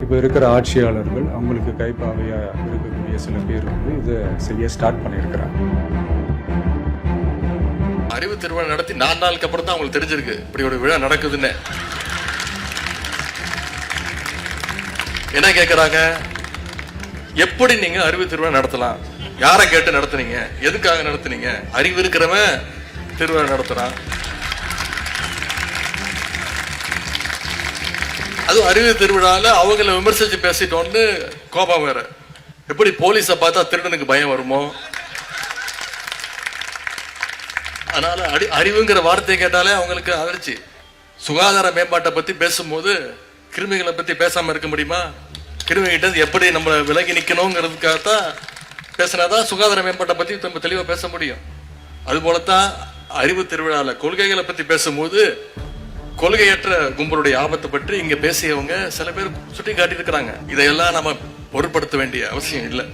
இப்போ இருக்கிற ஆட்சியாளர்கள் அவங்களுக்கு கைப்பாவையாக இருக்கக்கூடிய சில பேர் வந்து இதை செய்ய ஸ்டார்ட் பண்ணியிருக்கிறாங்க. அறிவு திருவிழா நடத்தி 4 நாளுக்கு அப்புறம் தான் அவங்களுக்கு தெரிஞ்சிருக்கு இப்படி ஒரு விழா நடக்குதுன்னு. என்ன கேட்கறாங்க? எப்படி நீங்க அறிவு திருவிழா நடத்தலாம்? யாரை கேட்டு நடத்துனீங்க? எதுக்காக நடத்துனீங்க? அறிவு இருக்கிறவன் திருவிழா நடத்துறான். அதுவும் அறிவு திருவிழால அவங்களை விமர்சிச்சு பேசிட்டோன்னு கோபம் வேற. எப்படி போலீஸை பார்த்தா திருடனுக்கு பயம் வருமோ, அதனால அறிவுங்கிற வார்த்தையை கேட்டாலே அவங்களுக்கு அதிர்ச்சி. சுகாதார மேம்பாட்டை பத்தி பேசும்போது கிருமிகளை பத்தி பேசாம இருக்க முடியுமா? கிருமிகிட்ட எப்படி நம்ம விலகி நிக்கணுங்கிறதுக்காகத்தான் பேசினாதான் சுகாதார மேம்பாட்டை பத்தி நம்ம தெளிவா பேச முடியும். அது போலத்தான் அறிவு திருவிழால கொள்கைகளை பத்தி பேசும்போது கொள்கையற்ற கும்பலுடைய ஆபத்தை பற்றி இங்க பேசியவங்க சில பேர் சுட்டி காட்டி இருக்கிறாங்க. இதையெல்லாம் நம்ம பொருட்படுத்த வேண்டிய அவசியம் இல்லை.